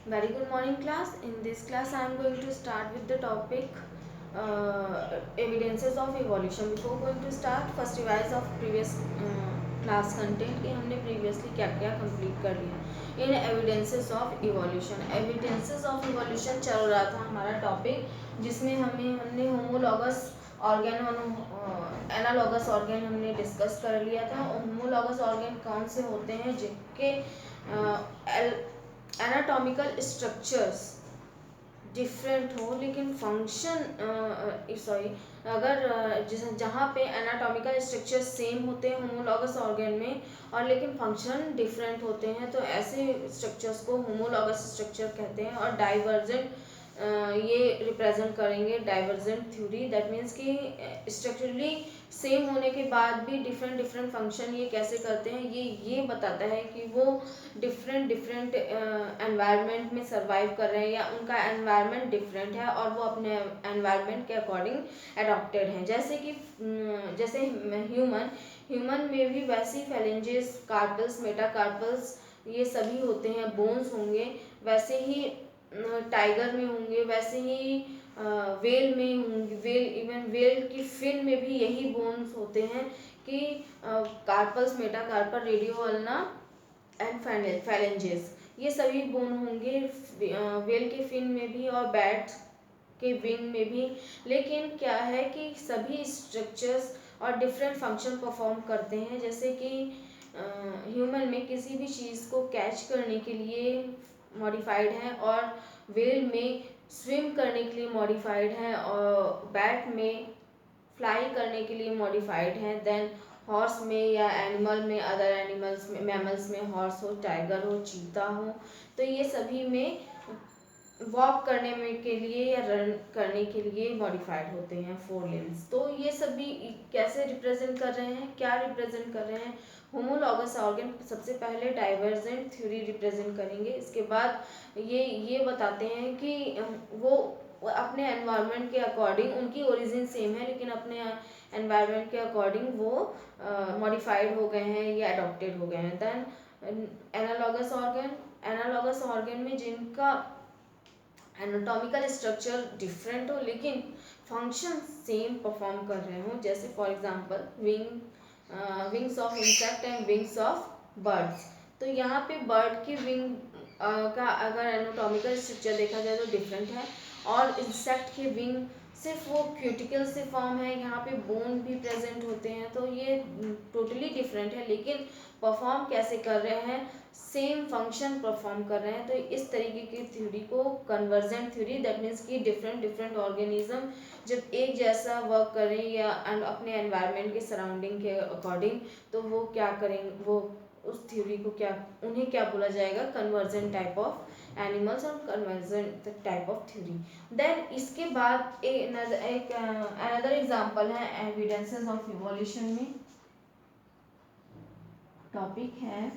Very good morning, class. In this class, I am going to start with the topic evidences of evolution. Before going to start, first revise of previous class content कि हमने previously क्या क्या complete कर लिया. In evidences of evolution, evidences of evolution चल रहा था हमारा topic, जिसमें हमने homologous ऑर्गेन और एनालॉगस ऑर्गेन हमने डिस्कस कर लिया था. होमोलॉगस ऑर्गेन कौन से होते हैं जिनके एनाटॉमिकल स्ट्रक्चर्स डिफरेंट हो लेकिन फंक्शन सॉरी अगर जहाँ पे एनाटॉमिकल स्ट्रक्चर सेम होते हैं होमोलॉगस ऑर्गेन में और लेकिन फंक्शन डिफरेंट होते हैं तो ऐसे स्ट्रक्चर्स को होमोलॉगस स्ट्रक्चर कहते हैं. और डाइवर्जेंट ये रिप्रेजेंट करेंगे डाइवर्जेंट थ्योरी. दैट मीन्स कि स्ट्रक्चरली सेम होने के बाद भी डिफरेंट डिफरेंट फंक्शन ये कैसे करते हैं ये बताता है कि वो डिफरेंट एनवायरनमेंट में सर्वाइव कर रहे हैं या उनका एनवायरनमेंट डिफरेंट है और वो अपने एनवायरनमेंट के अकॉर्डिंग एडॉप्टेड हैं. जैसे ह्यूमन में भी वैसी फेलेंजेस, कार्पल्स, मेटाकार्पल्स ये सभी होते हैं, बोन्स होंगे. वैसे ही टाइगर में होंगे, वैसे ही वेल में होंगे. वेल की फिन में भी यही बोन्स होते हैं कि कार्पल्स, मेटाकार्पल, रेडियोअल्ना एंड फैलेंजेस ये सभी बोन होंगे वेल के फिन में भी और बैट के विंग में भी. लेकिन क्या है कि सभी स्ट्रक्चर्स और डिफरेंट फंक्शन परफॉर्म करते हैं. जैसे कि ह्यूमन में किसी भी चीज़ को कैच करने के लिए मॉडिफाइड है और वेल में स्विम करने के लिए मॉडिफाइड है और बैट में फ्लाई करने के लिए मॉडिफाइड है. देन हॉर्स में या एनिमल में अदर एनिमल्स में मैमल्स में हॉर्स हो, टाइगर हो, चीता हो तो ये सभी में वॉक करने में के लिए या रन करने के लिए मॉडिफाइड होते हैं फोर लिम्स. तो ये सभी कैसे रिप्रेजेंट कर रहे हैं, क्या रिप्रेजेंट कर रहे हैं. होमोलॉगस ऑर्गन सबसे पहले डाइवर्जेंट थ्योरी रिप्रेजेंट करेंगे. इसके बाद ये बताते हैं कि वो अपने एनवायरनमेंट के अकॉर्डिंग उनकी ओरिजिन सेम है लेकिन अपने एनवायरनमेंट के अकॉर्डिंग वो मॉडिफाइड हो गए हैं या अडॉप्टेड हो गए हैं. देन एनालॉगस ऑर्गन में जिनका एनाटॉमिकल स्ट्रक्चर डिफरेंट हो लेकिन फंक्शन सेम परफॉर्म कर रहे हों. जैसे for example wings of insect and wings of birds. तो यहाँ पे बर्ड की विंग का अगर एनाटॉमिकल स्ट्रक्चर देखा जाए तो डिफरेंट है और इंसेक्ट के विंग सिर्फ वो क्यूटिकल से फॉर्म है. यहाँ पे बोन भी प्रेजेंट होते हैं तो ये टोटली डिफरेंट है लेकिन परफॉर्म कैसे कर रहे हैं, सेम फंक्शन परफॉर्म कर रहे हैं. तो इस तरीके की थ्योरी को कन्वर्जेंट थ्योरी, दैट मीन्स कि डिफरेंट ऑर्गेनिज्म जब एक जैसा वर्क करें या अपने एनवायरनमेंट के सराउंडिंग के अकॉर्डिंग तो वो क्या करेंगे, वो उस थ्योरी को उन्हें क्या बोला जाएगा, कन्वर्जेंट टाइप ऑफ एनिमल्स और convergent type of theory. Then इसके बाद एक अनदर एग्जांपल है एविडेंसेस ऑफ इवोल्यूशन में. टॉपिक है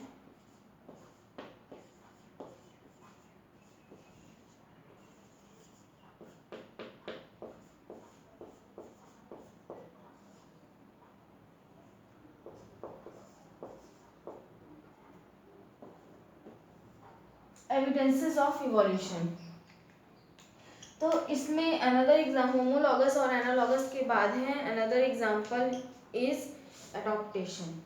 एविडेंसेस ऑफ इवोल्यूशन. तो इसमें अनदर एग्जाम्पल होमोलॉगस और एनालॉगस के बाद है. Another example is adaptation.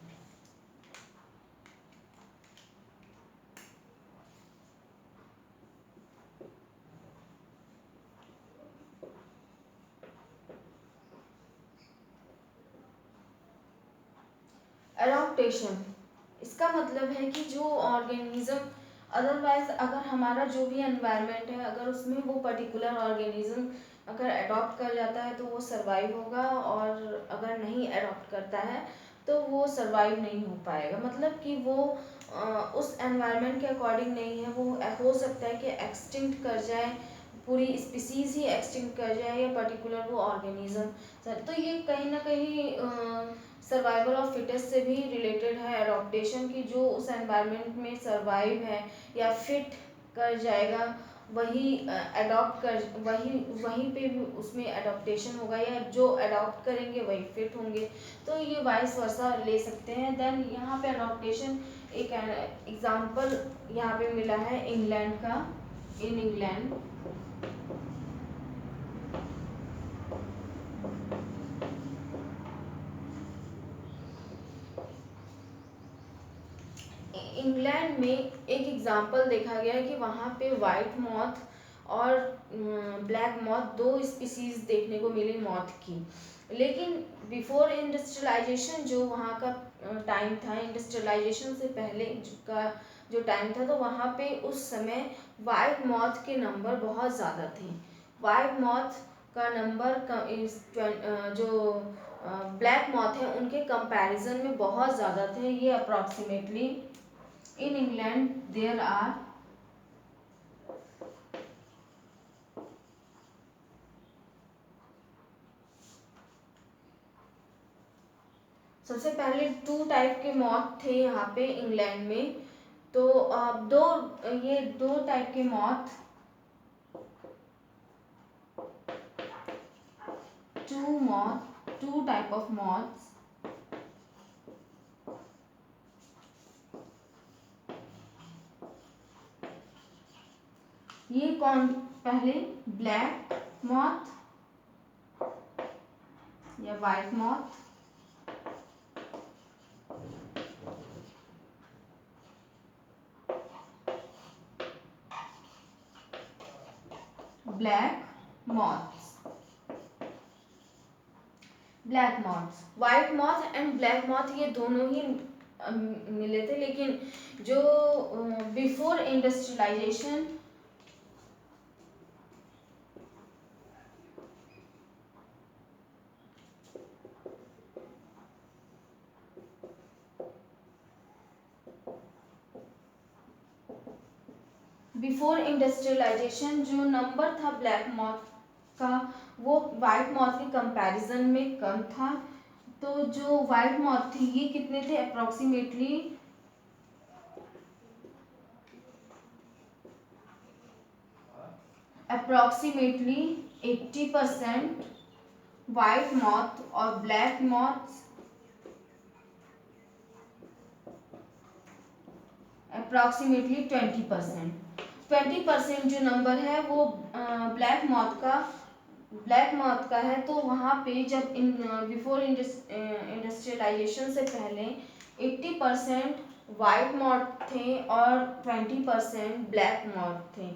Adaptation इसका मतलब है कि जो ऑर्गेनिज्म अदरवाइज अगर हमारा जो भी एनवायरनमेंट है अगर उसमें वो पर्टिकुलर ऑर्गेनिज्म अगर अडॉप्ट कर जाता है तो वो सर्वाइव होगा और अगर नहीं अडॉप्ट करता है तो वो सर्वाइव नहीं हो पाएगा. मतलब कि वो उस एनवायरनमेंट के अकॉर्डिंग नहीं है. वो हो सकता है कि एक्सटिंक्ट कर जाए, पूरी स्पीसीज ही एक्सटिंक्ट कर जाए या पर्टिकुलर वो ऑर्गेनिज्म. तो ये कहीं ना कहीं सर्वाइवल ऑफ फिटेस्ट से भी रिलेटेड है एडॉप्टेशन की. जो उस एनवायरनमेंट में सर्वाइव है या फिट कर जाएगा वही अडॉप्ट कर वहीं पे भी उसमें एडॉप्टेशन होगा या जो अडॉप्ट करेंगे वही फिट होंगे. तो ये वाइस वर्सा ले सकते हैं. देन यहाँ पे एडॉप्टेशन एक एग्जांपल यहाँ पे मिला है इंग्लैंड का. in England, इंग्लैंड में एक एग्जांपल देखा गया है कि वहाँ पे वाइट मॉथ और ब्लैक मॉथ दो स्पीसीज देखने को मिली मॉथ की। लेकिन बिफोर इंडस्ट्रियलाइजेशन जो वहाँ का टाइम था, इंडस्ट्रियलाइजेशन से पहले का जो टाइम था, तो वहाँ पे उस समय वाइट मॉथ के नंबर बहुत ज़्यादा थे। वाइट मॉथ का नंबर जो ब्लैक मॉथ है उनके कंपैरिजन में बहुत ज़्यादा थे। ये approximately in England there are सबसे पहले 2 टाइप के मॉथ थे यहाँ पे इंग्लैंड में। तो ये 2 टाइप के मॉथ, 2 टाइप ऑफ मॉथ्स, ये कौन, पहले ब्लैक मॉथ या white moth, black moths, black moths, white moth and black moth ये दोनों ही मिले थे। लेकिन जो बिफोर इंडस्ट्रियलाइजेशन बिफोर इंडस्ट्रियलाइजेशन जो नंबर था ब्लैक मॉथ का वो वाइट मॉथ के कंपैरिजन में कम था। तो जो वाइट मॉथ थी ये कितने थे, अप्रोक्सीमेटली 80% वाइट मॉथ और ब्लैक मॉथ अप्रोक्सीमेटली 20% जो नंबर है वो ब्लैक मॉथ का है। तो वहाँ पे जब बिफोर इंडस्ट्रियलाइजेशन से पहले 80% वाइट मॉथ थे और 20% ब्लैक मॉथ थे।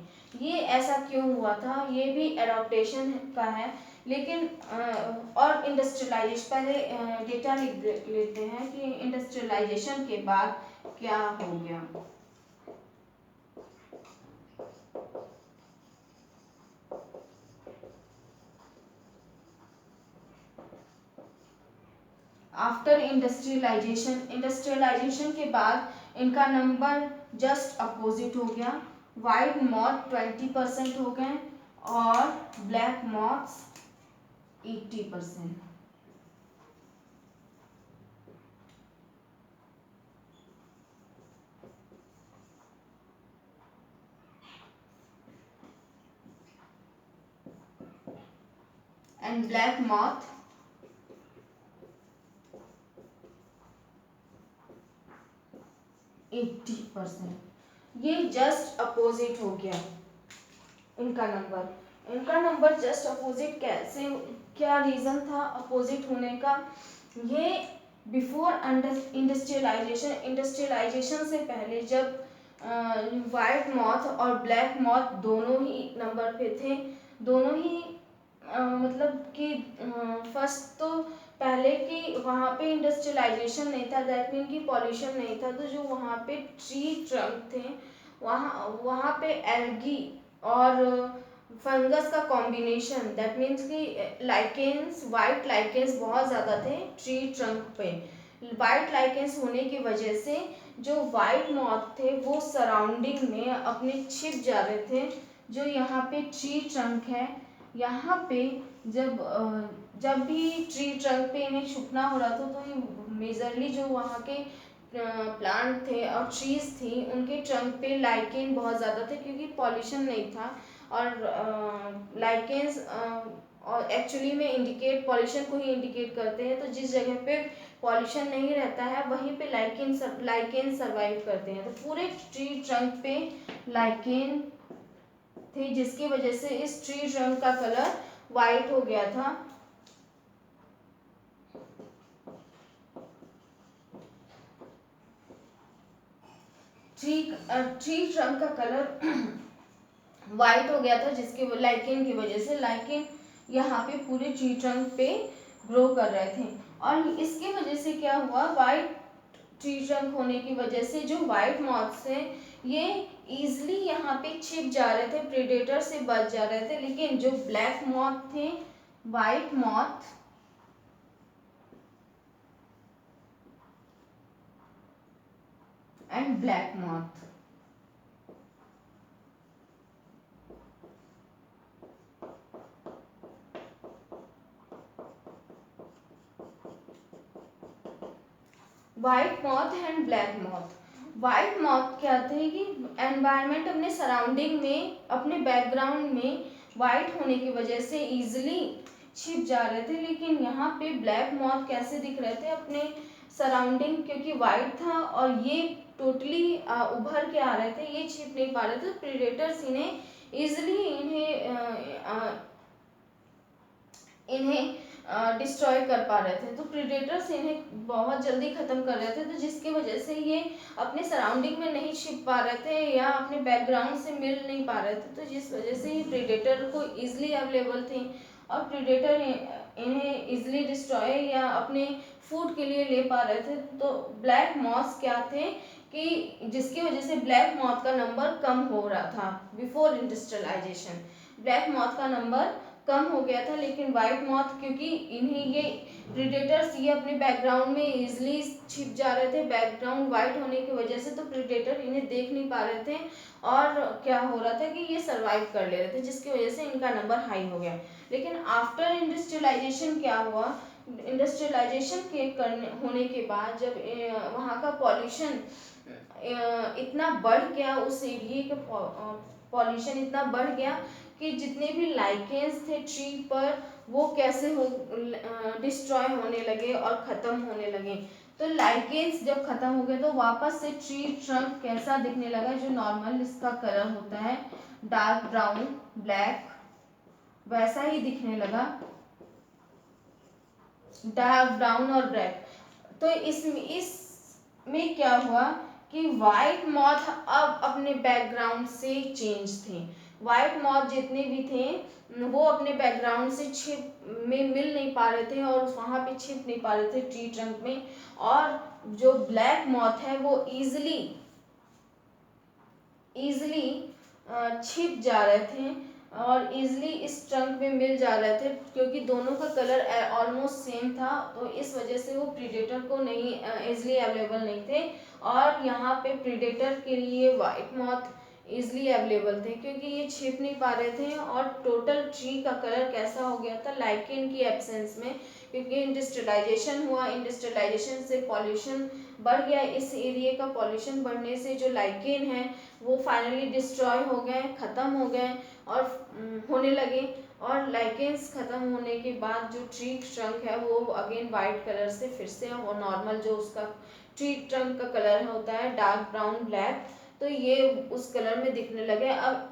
ये ऐसा क्यों हुआ था, ये भी एडॉप्टेशन का है। लेकिन और इंडस्ट्रियलाइजेशन, पहले डेटा लिख लेते हैं कि इंडस्ट्रियलाइजेशन के बाद क्या हो गया। आफ्टर इंडस्ट्रियलाइजेशन के बाद इनका नंबर जस्ट अपोजिट हो गया। वाइट मॉथ 20% हो गए और black moths 80%। And black moth 80%। ये जस्ट अपोजिट हो गया इनका नंबर जस्ट अपोजिट कैसे, क्या रीजन था अपोजिट होने का। ये बिफोर इंडस्ट्रियलाइजेशन से पहले जब वाइट मॉथ और ब्लैक मॉथ दोनों ही नंबर पे थे, दोनों ही मतलब कि फर्स्ट तो पहले कि वहाँ पे इंडस्ट्रियलाइजेशन नहीं था, दैट मीन कि पॉल्यूशन नहीं था। तो जो वहाँ पे ट्री ट्रंक थे वहाँ पे एल्गी और फंगस का कॉम्बिनेशन, दैट मीन्स कि लाइकेंस, वाइट लाइकेंस बहुत ज़्यादा थे ट्री ट्रंक पे। वाइट लाइकेंस होने की वजह से जो वाइट मॉथ थे वो सराउंडिंग में अपने छिप जा रहे थे। जो यहाँ पे ट्री ट्रंक है, यहाँ पे जब भी ट्री ट्रंक पे इन्हें छुपना हो रहा था तो ये मेजरली जो वहाँ के प्लांट थे और ट्रीज थी उनके ट्रंक पे लाइकेन बहुत ज़्यादा थे, क्योंकि पॉल्यूशन नहीं था। और लाइकेन्स और एक्चुअली में इंडिकेट पॉल्यूशन को ही इंडिकेट करते हैं। तो जिस जगह पे पॉल्यूशन नहीं रहता है वहीं पे लाइकेन सर्वाइव करते हैं। तो पूरे ट्री ट्रंक पे लाइकेन थे, जिसकी वजह से इस ट्री ट्रंक का कलर वाइट हो गया था। ट्री ट्रंक का कलर वाइट हो गया था, जिसके लाइकेन की वजह से। लाइकेन यहाँ पे पूरे ट्री ट्रंक पे ग्रो कर रहे थे, और इसके वजह से क्या हुआ, वाइट ट्री ट्रंक होने की वजह से जो वाइट मॉथ्स हैं ये इजिली यहाँ पे छिप जा रहे थे, प्रेडेटर से बच जा रहे थे। लेकिन जो ब्लैक मॉथ थे, white moth and black moth, white moth and black moth. White moth क्या थे कि एनवायरनमेंट, अपने सराउंडिंग में, अपने बैकग्राउंड में वाइट होने की वजह से इजिली छिप जा रहे थे। लेकिन यहाँ पे ब्लैक मॉथ कैसे दिख रहे थे, अपने सराउंडिंग क्योंकि वाइट था और ये टोटली उभर के आ रहे थे, ये छिप नहीं पा रहे थे। प्रेडेटर्स इन्हें इजिली इन्हें डिस्ट्रॉय कर पा रहे थे। तो प्रेडेटर्स इन्हें बहुत जल्दी ख़त्म कर रहे थे, तो जिसकी वजह से ये अपने सराउंडिंग में नहीं छिप पा रहे थे या अपने बैकग्राउंड से मिल नहीं पा रहे थे, तो जिस वजह से ये प्रेडेटर को ईजिली अवेलेबल थे और प्रेडेटर इन्हें ईजिली डिस्ट्रॉय या अपने फूड के लिए ले पा रहे थे। तो ब्लैक मॉथ्स क्या थे कि जिसकी वजह से ब्लैक मॉथ का नंबर कम हो रहा था बिफोर इंडस्ट्रियलाइजेशन। ब्लैक मॉथ का नंबर कम हो गया था, लेकिन वाइट मॉथ क्योंकि इन्हें ये प्रेडेटर्स ये अपने बैकग्राउंड में इजिली छिप जा रहे थे, बैकग्राउंड वाइट होने की वजह से, तो प्रेडेटर इन्हें देख नहीं पा रहे थे और क्या हो रहा था कि ये सरवाइव कर ले रहे थे, जिसकी वजह से इनका नंबर हाई हो गया। लेकिन आफ्टर इंडस्ट्रियलाइजेशन क्या हुआ, इंडस्ट्रियलाइजेशन के होने के बाद जब वहाँ का पॉल्यूशन इतना बढ़ गया, उस एरिए का पॉल्यूशन इतना बढ़ गया कि जितने भी लाइकेंस थे ट्री पर वो कैसे हो डिस्ट्रॉय होने लगे और ख़त्म होने लगे। तो लाइकेंस जब ख़त्म हो गए तो वापस से ट्री ट्रंक कैसा दिखने लगा, जो नॉर्मल इसका कलर होता है डार्क ब्राउन ब्लैक, वैसा ही दिखने लगा, डार्क ब्राउन और ब्लैक। तो इसमें क्या हुआ कि वाइट मॉथ अब अपने बैकग्राउंड से चेंज थे। वाइट मॉथ जितने भी थे वो अपने बैकग्राउंड से छिप में मिल नहीं पा रहे थे और वहाँ पे छिप नहीं पा रहे थे ट्री ट्रंक में, और जो ब्लैक मॉथ है वो इजिली छिप जा रहे थे और इजिली इस ट्रंक में मिल जा रहे थे, क्योंकि दोनों का कलर ऑलमोस्ट सेम था। तो इस वजह से वो प्रीडेटर को नहीं इजिली अवेलेबल नहीं थे, और यहाँ पे प्रीडेटर के लिए वाइट मॉथ इजिली अवेलेबल थे क्योंकि ये छिप नहीं पा रहे थे। और टोटल ट्री का कलर कैसा हो गया था लाइकेन की एब्सेंस में, क्योंकि इंडस्ट्रियलाइजेशन हुआ, इंडस्ट्रियलाइजेशन से पॉल्यूशन बढ़ गया, इस एरिया का पॉल्यूशन बढ़ने से जो लाइकेन है वो फाइनली डिस्ट्रॉय हो गए, ख़त्म हो गए और होने लगे। और लाइकेंस ख़त्म होने के बाद जो ट्री ट्रंक है वो अगेन वाइट कलर से फिर से वो नॉर्मल जो उसका ट्री ट्रंक का कलर होता है डार्क ब्राउन ब्लैक, तो ये उस कलर में दिखने लगे। अब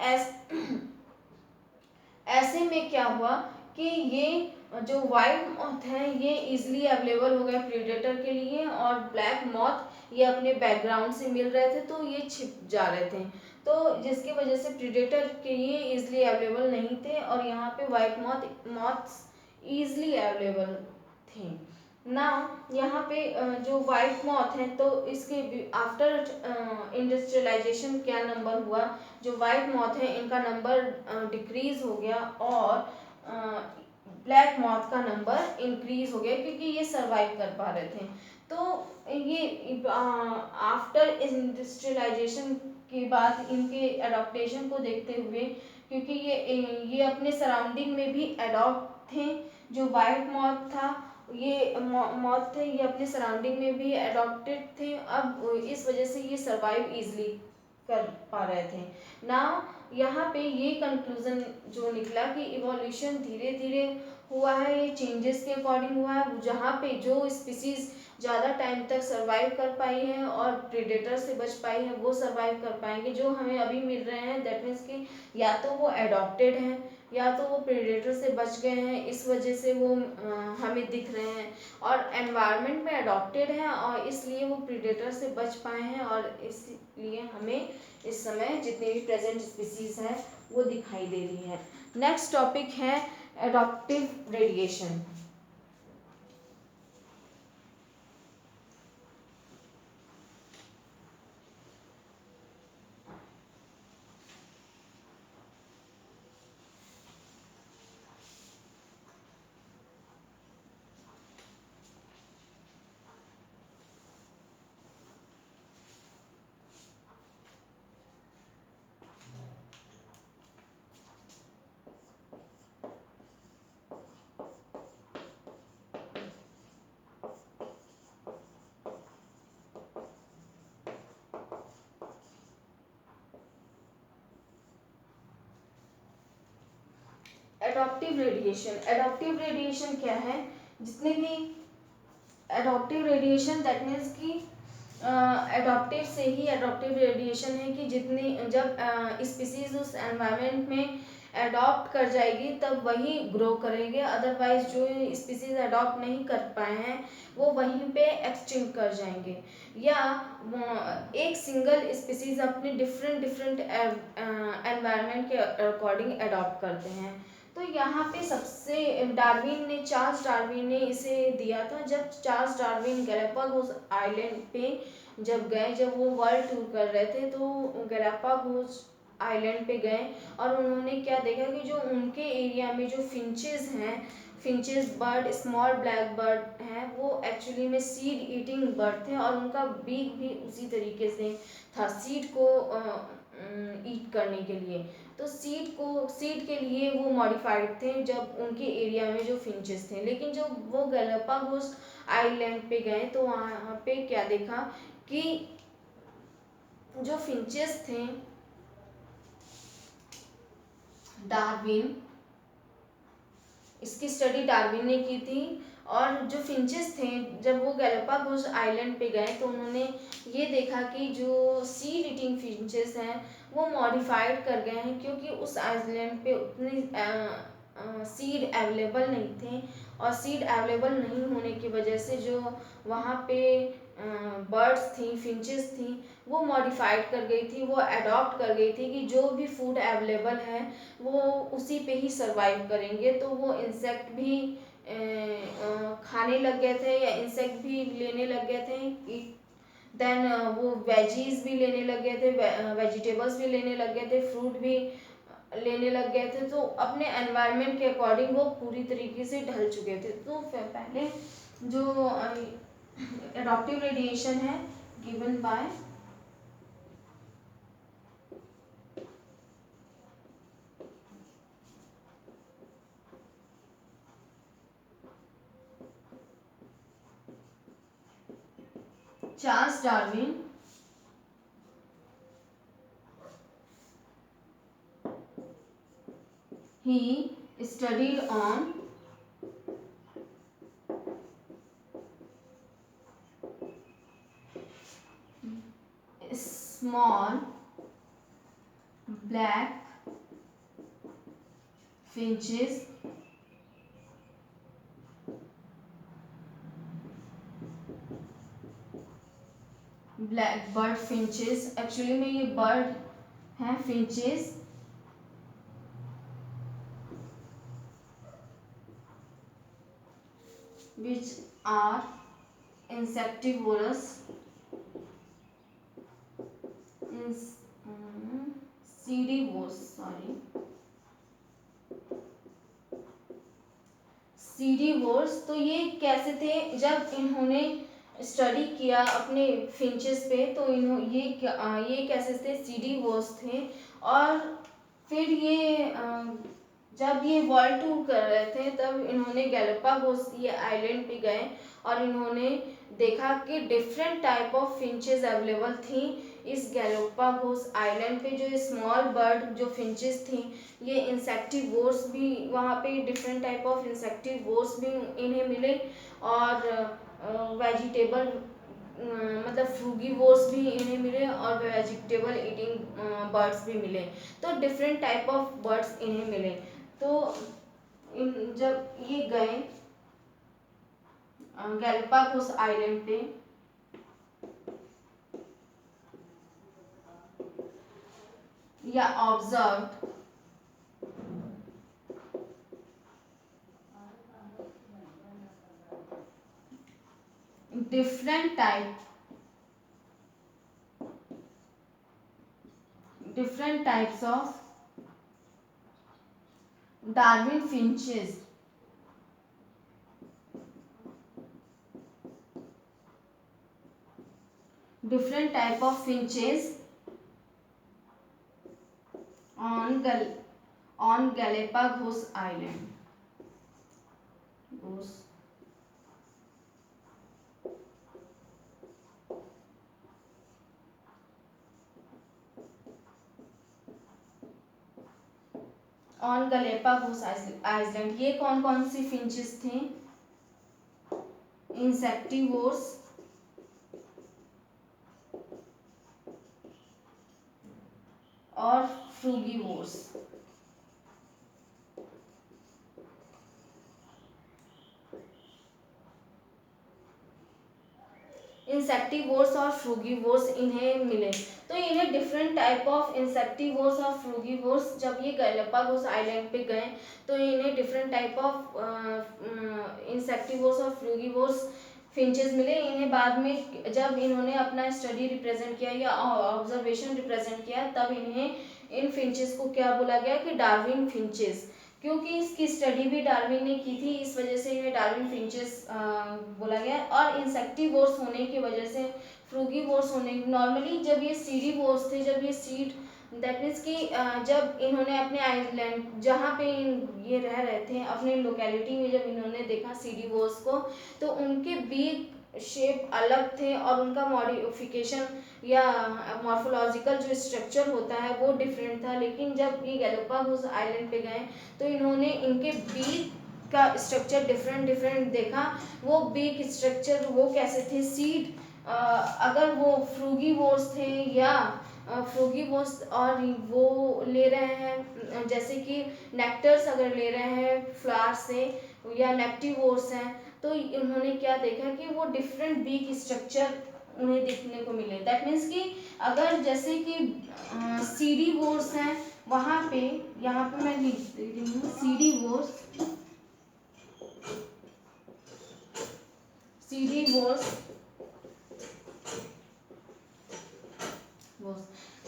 ऐसे में क्या हुआ कि ये जो वाइट मॉथ है ये इजिली अवेलेबल हो गया प्रेडेटर के लिए, और ब्लैक मॉथ ये अपने बैकग्राउंड से मिल रहे थे तो ये छिप जा रहे थे, तो जिसकी वजह से प्रेडेटर के लिए इजिली अवेलेबल नहीं थे और यहाँ पे वाइट मॉथ्स इजिली अवेलेबल थे ना। यहाँ पे जो वाइट मॉथ है तो इसके आफ्टर इंडस्ट्रियलाइजेशन क्या नंबर हुआ, जो वाइट मॉथ है इनका नंबर डिक्रीज हो गया और ब्लैक मॉथ का नंबर इंक्रीज हो गया क्योंकि ये सरवाइव कर पा रहे थे। तो ये आफ्टर इंडस्ट्रियलाइजेशन के बाद इनके अडॉप्टेशन को देखते हुए, क्योंकि ये अपने सराउंडिंग में भी अडॉप्ट थे, जो वाइट मॉथ था ये मॉथ थे ये अपने सराउंडिंग में भी अडॉप्टेड थे, अब इस वजह से ये सरवाइव इजली कर पा रहे थे ना। यहाँ पे ये कंक्लूजन जो निकला कि इवोल्यूशन धीरे धीरे हुआ है, ये चेंजेस के अकॉर्डिंग हुआ है, जहाँ पे जो स्पीसीज ज़्यादा टाइम तक सर्वाइव कर पाई है और प्रेडेटर से बच पाई है वो सर्वाइव कर पाएंगे। जो हमें अभी मिल रहे हैं दैट मीन्स कि या तो वो एडॉप्टेड हैं या तो वो प्रेडेटर से बच गए हैं, इस वजह से वो हमें दिख रहे हैं। और एनवायरनमेंट में अडॉप्टेड हैं और इसलिए वो प्रेडेटर से बच पाए हैं और इसलिए हमें इस समय जितने भी प्रेजेंट स्पीसीज हैं वो दिखाई दे रही है। नेक्स्ट टॉपिक है एडॉप्टिव रेडिएशन। एडॉप्टिव रेडिएशन क्या है? जितने भी एडॉप्टिव रेडिएशन दैट मीन्स कि एडॉप्टिव से ही एडॉप्टिव रेडिएशन है कि जितनी जब स्पीसीज उस एनवायरनमेंट में एडॉप्ट कर जाएगी तब वही ग्रो करेंगे, अदरवाइज जो स्पीसीज एडॉप्ट नहीं कर पाए हैं वो वहीं पे एक्सटिंक्ट कर जाएंगे। या एक सिंगल स्पीसीज अपने डिफरेंट एनवायरनमेंट के अकॉर्डिंग एडॉप्ट करते हैं। तो यहाँ पे सबसे चार्ल्स डार्विन ने इसे दिया था। जब चार्ल्स डार्विन गैलापागोस आइलैंड पे जब गए, जब वो वर्ल्ड टूर कर रहे थे तो गैलापागोस आइलैंड पे गए और उन्होंने क्या देखा कि जो उनके एरिया में जो फिंचेस हैं, finches bird small black bird हैं, वो एक्चुअली में सीड ईटिंग बर्ड थे और उनका बीक भी उसी तरीके से था सीड को ईट करने के लिए। तो सीड के लिए वो मॉडिफाइड थे जब उनके एरिया में जो फिंचेस थे। लेकिन जब वो गैलापागोस आइलैंड पे गए तो वहाँ पे क्या देखा कि जो फिंचेस थे, डार्विन इसकी स्टडी डार्विन ने की थी। और जो फिंचेस थे जब वो गैलापागोस आइलैंड पे गए तो उन्होंने ये देखा कि जो सीड ईटिंग फिंचेस हैं वो मॉडिफाइड कर गए हैं, क्योंकि उस आइलैंड पे उतनी सीड अवेलेबल नहीं थे और सीड अवेलेबल नहीं होने की वजह से जो वहाँ पे बर्ड्स थी, फिंचेस थी, वो मॉडिफाइड कर गई थी, वो अडॉप्ट कर गई थी कि जो भी फूड अवेलेबल है वो उसी पे ही सरवाइव करेंगे। तो वो इंसेक्ट भी खाने लग गए थे या इंसेक्ट भी लेने लग गए थे। देन वो वेजीज भी लेने लग गए थे, वेजिटेबल्स भी लेने लग गए थे, फ्रूट भी लेने लग गए थे। तो अपने एनवायरनमेंट के अकॉर्डिंग वो पूरी तरीके से ढल चुके थे। तो पहले जो एडॉप्टिव रेडिएशन है given by Charles Darwin. He studied on small black finches black bird finches, actually में ये बर्ड हैं फिंचेस, which are insectivorous, सीडीवोर्स। तो ये कैसे थे? जब इन्होंने स्टडी किया अपने फिंचेस पे तो ये कैसे थे? सीडीवोर्स थे। और फिर ये जब ये वर्ल्ड टूर कर रहे थे तब इन्होंने गैलापागोस ये आइलैंड पे गए और इन्होंने देखा कि different type of finches available थी इस गैलापागोस आइलैंड पे। जो स्मॉल बर्ड जो फिंचेस थी ये इंसेक्टिवोर्स भी वहाँ पे डिफरेंट टाइप ऑफ इंसेक्टिवोर्स भी इन्हें मिले और वेजिटेबल मतलब फ्रूगीवोर्स भी इन्हें मिले और वेजिटेबल ईटिंग बर्ड्स भी मिले। तो डिफरेंट टाइप ऑफ बर्ड्स इन्हें मिले। तो जब ये गए गैलापागोस आइलैंड पे, या observe different types of Darwin finches, different type of finches on Galapagos Island. On Galapagos island ये कौन कौन सी फिंचेस थे? इंसेक्टिवोर्स और फ्रूगीवोर्स। इंसेक्टिवोर्स और फ्रूगीवोर्स इन्हें मिले। तो इन्हें डिफरेंट टाइप ऑफ इंसेक्टिवोर्स और फ्रूगीवोर्स जब ये गैलापागोस आइलैंड पे गए तो इन्हें डिफरेंट टाइप ऑफ इंसेक्टिवोर्स और फ्रूगीवोर्स फिंचेस मिले। इन्हें बाद में जब इन्होंने अपना स्टडी रिप्रेजेंट किया या ऑब्जर्वेशन रिप्रेजेंट किया तब इन्हें इन फिंचेस को क्या बोला गया कि डार्विन फिंचेस, क्योंकि इसकी स्टडी भी डार्विन ने की थी, इस वजह से इन्हें डार्विन फिंचेस बोला गया। और इंसेक्टिवोर्स होने की वजह से फ्रूगीवोर्स होने, नॉर्मली जब ये सीडीवोर्स थे, जब ये सीड दैट मीन्स कि जब इन्होंने अपने आइलैंड जहाँ पे ये रह रहे थे अपने लोकेलिटी में, जब इन्होंने देखा सीडीवोर्स को तो उनके बीक शेप अलग थे और उनका मॉडिफिकेशन या मॉर्फोलॉजिकल जो स्ट्रक्चर होता है वो डिफरेंट था। लेकिन जब ये गैलापागोस आइलैंड पे गए तो इन्होंने इनके बीक का स्ट्रक्चर डिफरेंट देखा। वो बीक स्ट्रक्चर वो कैसे थे, सीड अगर वो फ्रूगीवोर्स थे या फ्रूगीवोर्स और वो ले रहे हैं जैसे कि नेक्टर्स अगर ले रहे हैं फ्लावर से या नेक्टिवोर्स हैं, तो उन्होंने क्या देखा कि वो डिफरेंट बीक स्ट्रक्चर उन्हें देखने को मिले। दैट मीन्स कि अगर जैसे कि सीडी वोर्स हैं वहाँ पे, यहाँ पे मैं लिख दे रही हूँ सीडी वोर्स,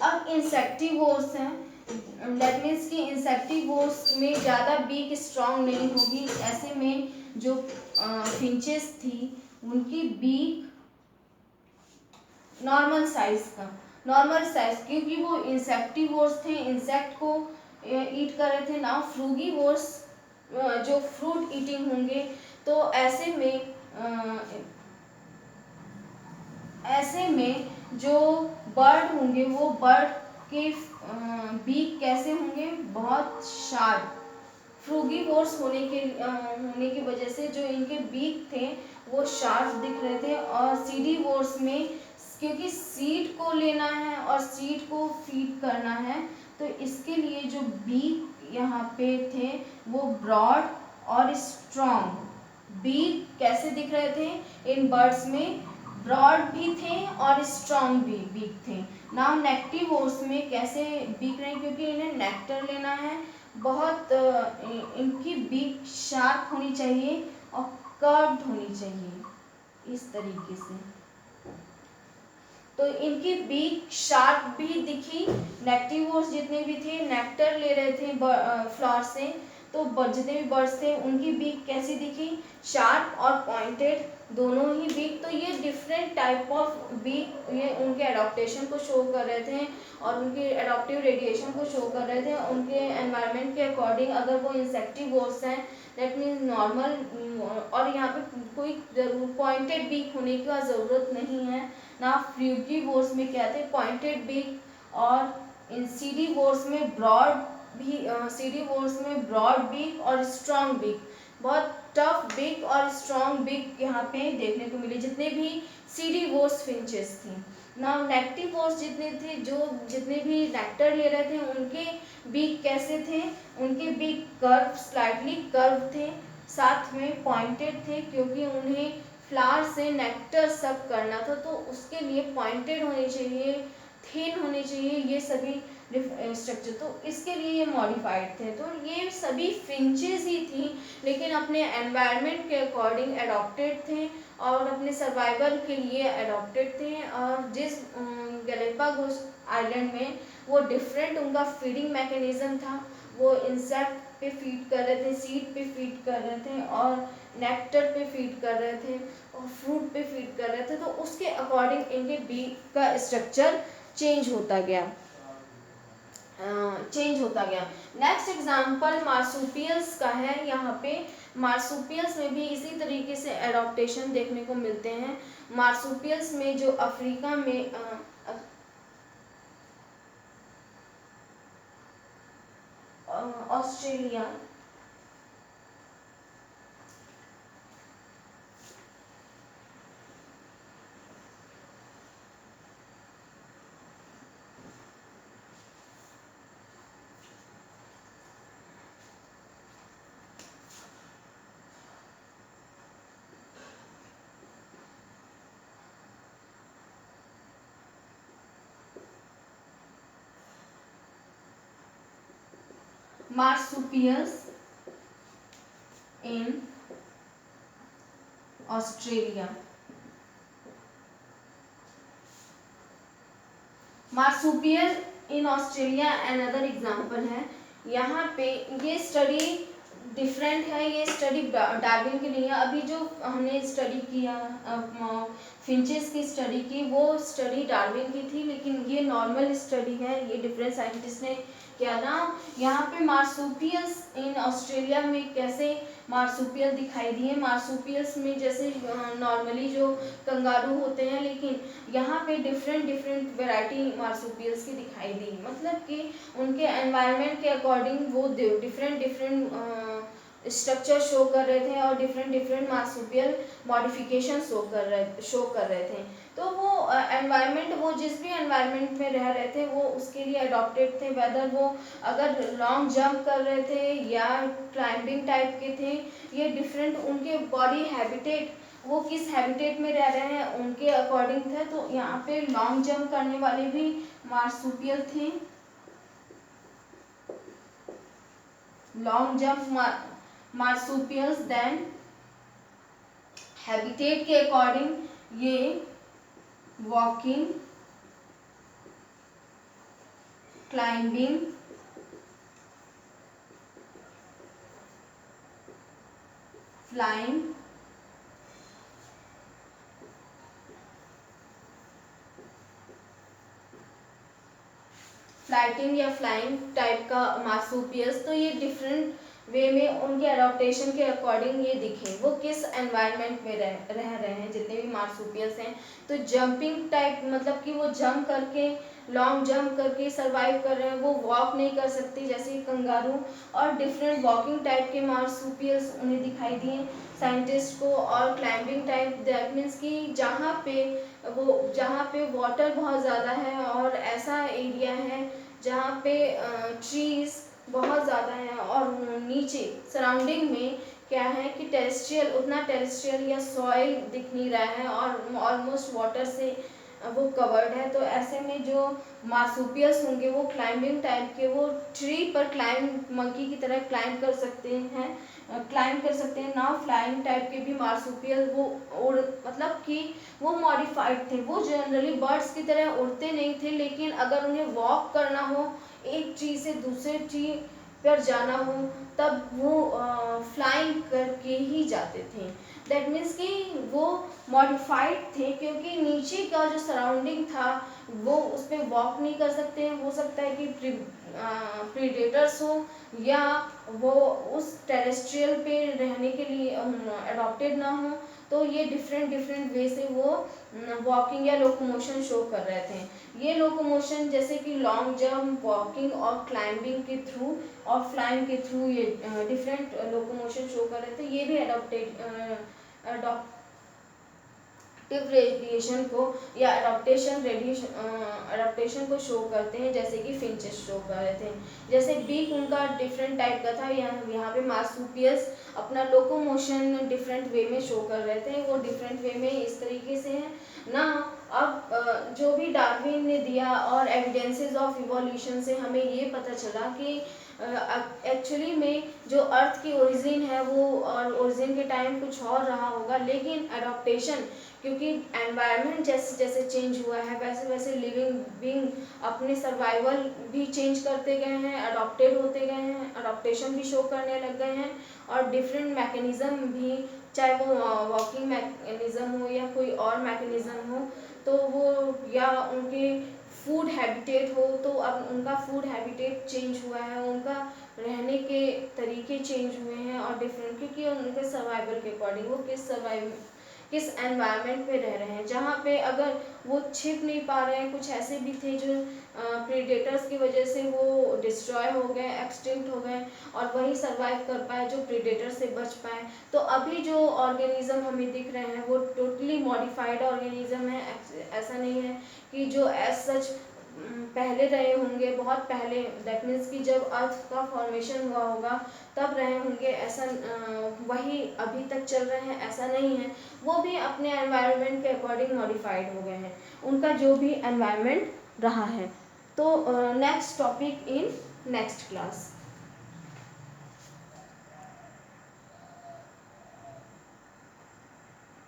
अब इंसेक्टिवोर्स हैं, दैट मीन्स कि इंसेक्टिवोर्स में ज़्यादा बीक स्ट्रांग नहीं होगी। ऐसे में जो फिंचेस थी उनकी बीक नॉर्मल साइज क्योंकि वो इंसेक्टिवोर्स थे, इंसेक्ट को ईट कर रहे थे। नाउ फ्रूगीवोर्स जो फ्रूट ईटिंग होंगे, तो ऐसे में जो बर्ड होंगे वो बर्ड के बीक कैसे होंगे, बहुत शार्प। फ्रूगीवोर्स होने की वजह से जो इनके बीक थे वो शार्प दिख रहे थे। और सीडीवोर्स में क्योंकि सीड को लेना है और सीड को फीड करना है, तो इसके लिए जो बीक यहाँ पे थे वो ब्रॉड और स्ट्रॉन्ग। बीक कैसे दिख रहे थे इन बर्ड्स में, ब्रॉड भी थे और स्ट्रॉन्ग भी बीक थे। नाउ नेक्टिवोर्स में कैसे बीक रहे, क्योंकि इन्हें नेक्टर लेना है, बहुत इनकी बीक शार्प होनी चाहिए और कर्व्ड होनी चाहिए इस तरीके से। तो इनकी बीक शार्प भी दिखी। नेक्टिवोर्स जितने भी थे नेक्टर ले रहे थे फ्लावर से, तो जितने भी बर्ड्स थे उनकी बीक कैसी दिखी, शार्प और पॉइंटेड दोनों ही बीक। तो ये डिफरेंट टाइप ऑफ बीक ये उनके एडॉप्टेशन को शो कर रहे थे और उनके एडॉप्टिव रेडिएशन को शो कर रहे थे उनके एनवायरनमेंट के अकॉर्डिंग। अगर वो इंसेक्टिवोर्स हैं दैट मीन्स नॉर्मल, और यहाँ पे कोई पॉइंटेड बीक होने की ज़रूरत नहीं है ना। फ्रूगीवोर्स में क्या थे, पॉइंटेड बीक, और इन सीडीवोर्स में ब्रॉड भी, सीडीवोर्स में ब्रॉड बीक और स्ट्रॉन्ग बीक, बहुत टफ बिग और स्ट्रॉन्ग बिग यहाँ पे देखने को मिले, जितने भी सीडी वोर्स फिंचेस थी ना। नेक्टिव वोर्स जितने थे, जो जितने भी नेक्टर ले रहे थे, उनके बीक कैसे थे, उनके बीक कर्व, स्लाइटली कर्व थे, साथ में पॉइंटेड थे, क्योंकि उन्हें फ्लावर से नेक्टर सब करना था, तो उसके लिए पॉइंटेड होने चाहिए, थिन होने चाहिए ये सभी स्ट्रक्चर, तो इसके लिए ये मॉडिफाइड थे। तो ये सभी फिंचेस ही थी, लेकिन अपने एनवायरनमेंट के अकॉर्डिंग अडॉप्टेड थे और अपने सर्वाइवल के लिए अडॉप्टेड थे। और जिस गैलापागोस आइलैंड में वो डिफरेंट उनका फीडिंग मैकेनिज्म था, वो इंसेक्ट पे फीड कर रहे थे, सीड पे फीड कर रहे थे और नेक्टर पे फीड कर रहे थे और फ्रूट पे फीड कर रहे थे, तो उसके अकॉर्डिंग इनके बीक का स्ट्रक्चर चेंज होता गया। नेक्स्ट एग्जाम्पल मार्सुपियल्स का है। यहाँ पे मार्सुपियल्स में भी इसी तरीके से एडॉप्टेशन देखने को मिलते हैं। मार्सुपियल्स में जो अफ्रीका में Australia, marsupials in Australia। Marsupial in Australia another example है। यहाँ पे ये स्टडी डिफरेंट है, ये स्टडी डार्विन की नहीं है। अभी जो हमने स्टडी किया फिंचेस की स्टडी की, वो स्टडी डार्विन की थी, लेकिन ये नॉर्मल स्टडी है, ये डिफरेंट साइंटिस्ट ने किया ना। यहाँ पे मार्सुपियल्स इन ऑस्ट्रेलिया में कैसे मार्सुपियल दिखाई दिए। मार्सुपियल्स में जैसे नॉर्मली जो कंगारू होते हैं, लेकिन यहाँ पे डिफरेंट वैरायटी मार्सुपियल्स की दिखाई दी, मतलब कि उनके एनवायरनमेंट के अकॉर्डिंग वो डिफरेंट स्ट्रक्चर शो कर रहे थे और डिफरेंट मार्सुपियल मॉडिफिकेशन शो कर रहे थे। तो वो एनवायरनमेंट, वो जिस भी एनवायरनमेंट में रह रहे थे वो उसके लिए अडॉप्टेड थे, वेदर वो अगर लॉन्ग जंप कर रहे थे या क्लाइंबिंग टाइप के थे, ये डिफरेंट उनके बॉडी हैबिटेट, वो किस हैबिटेट में रह रहे हैं उनके अकॉर्डिंग थे। तो यहाँ पे लॉन्ग जंप करने वाले भी मार्सुपियल थे, long jump marsupials. Then habitat के अकॉर्डिंग ये वॉकिंग, क्लाइंबिंग, फ्लाइंग, फ्लाइटिंग या फ्लाइंग टाइप का मार्सुपियल्स। तो ये डिफरेंट वे में उनके अडॉप्टेशन के अकॉर्डिंग ये दिखे, वो किस एनवायरनमेंट में रह रहे हैं जितने भी मार्सुपियल्स हैं। तो जंपिंग टाइप, मतलब कि वो जंप करके, लॉन्ग जंप करके सरवाइव कर रहे हैं, वो वॉक नहीं कर सकते जैसे कंगारू, और डिफरेंट वॉकिंग टाइप के मार्सुपियल्स उन्हें दिखाई दिए साइंटिस्ट को। और क्लाइंबिंग टाइप, दैट मीन्स कि जहाँ पे वाटर बहुत ज़्यादा है और ऐसा एरिया है जहाँ पे ट्रीज बहुत ज़्यादा है और नीचे सराउंडिंग में क्या है कि टेरेस्ट्रियल, उतना टेरेस्ट्रियल या सॉइल दिख नहीं रहा है और ऑलमोस्ट वाटर से वो कवर्ड है। तो ऐसे में जो मार्सुपियल्स होंगे वो क्लाइंबिंग टाइप के, वो ट्री पर क्लाइंब, मंकी की तरह क्लाइंब कर सकते हैं ना। फ्लाइंग टाइप के भी मार्सुपियल वो उड़, मतलब कि वो मॉडिफाइड थे, वो जनरली बर्ड्स की तरह उड़ते नहीं थे, लेकिन अगर उन्हें वॉक करना हो, एक ट्री से दूसरे ट्री पर जाना हो, तब वो फ्लाइंग करके ही जाते थे। दैट मीन्स कि वो मॉडिफाइड थे, क्योंकि नीचे का जो सराउंडिंग था वो उस पर वॉक नहीं कर सकते हैं। हो सकता है कि प्रीडेटर्स हो या वो उस टेरेस्ट्रियल पे रहने के लिए अडॉप्टेड ना हो, तो ये डिफरेंट डिफरेंट वे से वो वॉकिंग या लोकोमोशन शो कर रहे थे। ये लोकोमोशन जैसे कि लॉन्ग जंप, वॉकिंग और क्लाइंबिंग के थ्रू और फ्लाइंग के थ्रू ये डिफरेंट लोकोमोशन शो कर रहे थे। ये भी अडॉप्टिव रेडिएशन को या अडॉप्टेशन को शो करते हैं, जैसे कि फिंचेस शो कर रहे थे। जैसे बीक उनका डिफरेंट टाइप का था, यहाँ पे मार्सुपियस अपना लोकोमोशन डिफरेंट वे में शो कर रहे थे। वो डिफरेंट वे में इस तरीके से है ना। अब जो भी डार्विन ने दिया और एविडेंसेस ऑफ इवोल्यूशन से हमें ये पता चला कि एक्चुअली में जो अर्थ की ओरिजिन है वो और ओरिजिन के टाइम कुछ और रहा होगा, लेकिन अडॉप्टेशन, क्योंकि एनवायरनमेंट जैसे जैसे चेंज हुआ है वैसे वैसे लिविंग बीइंग अपने सर्वाइवल भी चेंज करते गए हैं, अडॉप्टेड होते गए हैं, अडॉप्टेशन भी शो करने लग गए हैं। और डिफरेंट मैकेनिज्म भी, चाहे वो वॉकिंग मैकेनिज्म हो या कोई और मैकेनिज्म हो, तो वो या उनके फूड हैबिटेट हो, तो अब उनका फूड हैबिटेट चेंज हुआ है, उनका रहने के तरीके चेंज हुए हैं और डिफरेंट, क्योंकि उनके सर्वाइवल के अकॉर्डिंग वो किस एनवायरनमेंट में रह रहे हैं। जहाँ पे अगर वो छिप नहीं पा रहे हैं, कुछ ऐसे भी थे जो प्रीडेटर्स की वजह से वो डिस्ट्रॉय हो गए, एक्सटिंक्ट हो गए, और वही सर्वाइव कर पाए जो प्रीडेटर से बच पाए। तो अभी जो ऑर्गेनिज्म हमें दिख रहे हैं वो टोटली मॉडिफाइड ऑर्गेनिज्म है। ऐसा नहीं है कि जो एज सच पहले रहे होंगे, बहुत पहले, दैट मीन्स कि जब अर्थ का फॉर्मेशन हुआ होगा तब रहे होंगे, ऐसा वही अभी तक चल रहे हैं, ऐसा नहीं है। वो भी अपने एनवायरनमेंट के अकॉर्डिंग मॉडिफाइड हो गए हैं, उनका जो भी एनवायरनमेंट रहा है। तो next topic in next class.